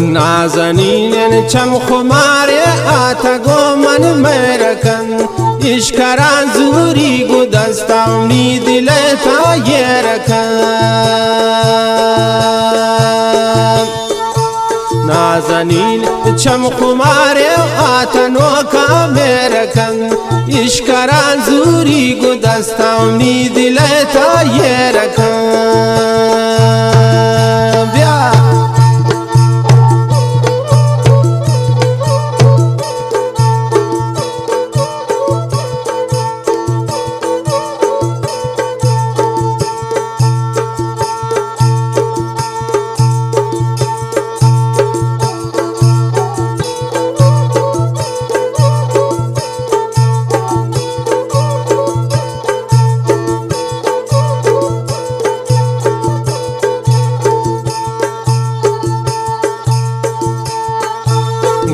نازنین چم خماری آتا گو من میرکن اشکران زوری گو دستاونی دل تا یرکن نازنین چم خماری آتا نوکا میرکن اشکران زوری گو دستاونی دل تا یرکن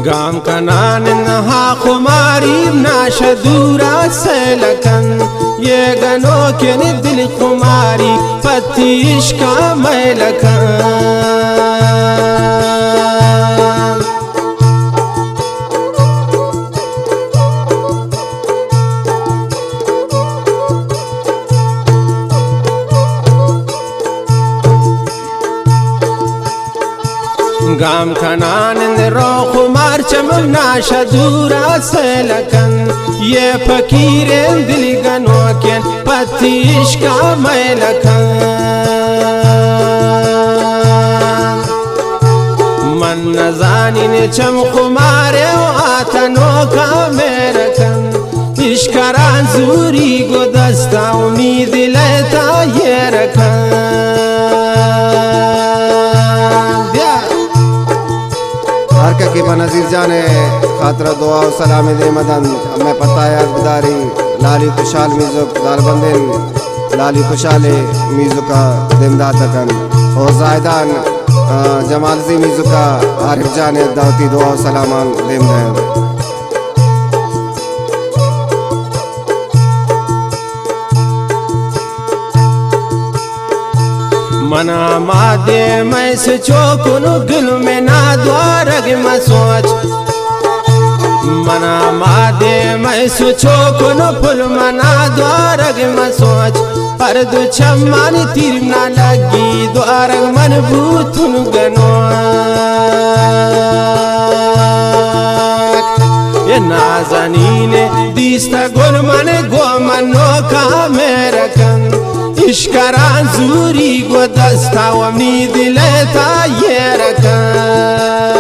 गाम कनान नहा खुमारी नाशा दूरा से लखन ये गनो के दिल खुमारी पतिश का मैं लखन गाम खनान रो खुमार चमक नाशा दूरा से लखन ये फकीर दिल गनो के पतिश का मैं लखन मन नजानिन चम खुमारे आतनो का मेरकन इश्करान जूरी गो दस्ता उम्मीद लेता ये रखन की बनजीर जाने खातरा दुआ और सलामी दे मदन मैं पता याद बदारी लाली खुशाल मीज़ुक दारबंदिन लाली खुशाले मीज़ुका दिमदा तकन और जायदान जमालजी मीज़ुका आरिफ जाने दावती दुआ और सलामान दिमदा मना मादे मैं सोचो कुनु दिल में ना द्वारग में सोच मना मादे मैं सोचो कुनु फुल मना द्वारग में सोच पर दो चम्मानी तीर ना लगी द्वारग मन भूतुन गनो ये नाज़नीन दिस्ता गुल मन गो मनो का मेरा कन इश्करान जूरी गो दस्ता उम्मीद लेता ये रखन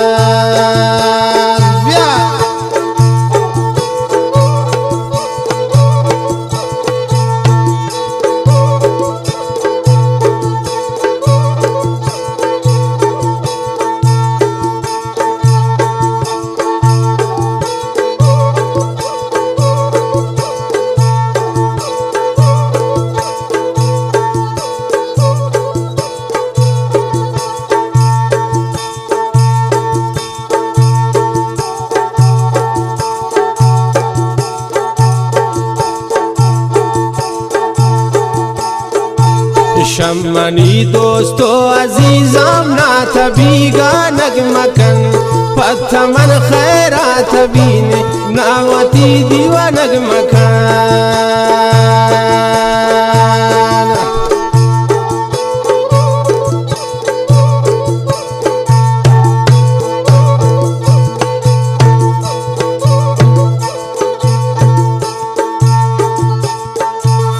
शम्मनी दोस्तो अजीज़ाम ना तबीगा नगमकन पत्थमन खैरात बीने नावती दीवा नगमकन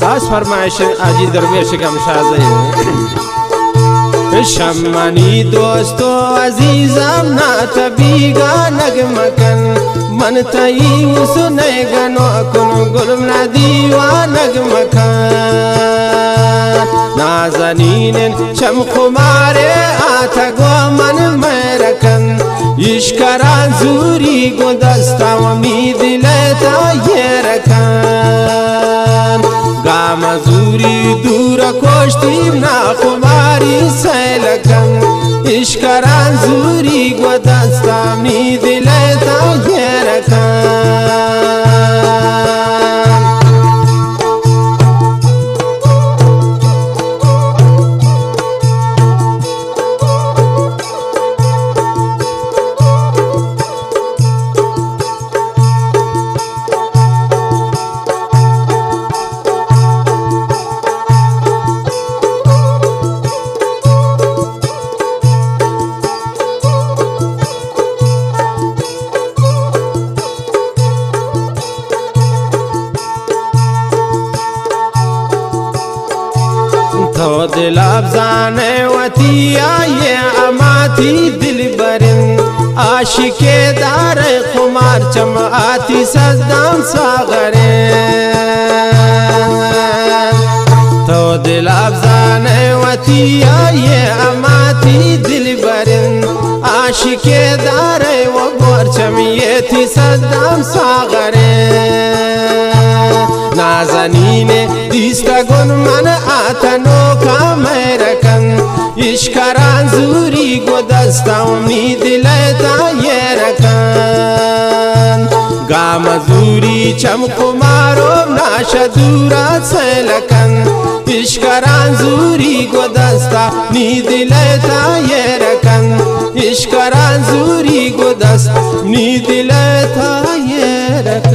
खास फरमाइश आजी दरवेश का शाज़ शम्मनी दोस्तो अजीज़ाम ना तबीगा नगमकन मन तई उसने गनो कुन गुलम ना दीवा नगमकन नाज़नीन चम खुमारे आथा गो मन मेरकन इश्करान जूरी गो दस्ता उम्मीद लेता ये रखन गाम जूरी दूर कोश्ती ना खुमारी सैलकन इश्करान जूरी गो दस्ता उम्मीद लेता ये रखन افزانه وتی آیه اماتی دل برن عاشق دار خمار چم آتی سزدم ساغره تو دل افزانه وتی آیه اماتی دل برن عاشق دار و برچم یتی سزدم ساغره نازنینه دیستا گن من آتنو کامرکن اشکران زوری گو دستاونی دلتا یرکن گام زوری چم کمارو ناشا دورا سلکن اشکران زوری گو دستاونی دلتا یرکن اشکران زوری گو دستاونی دلتا یرکن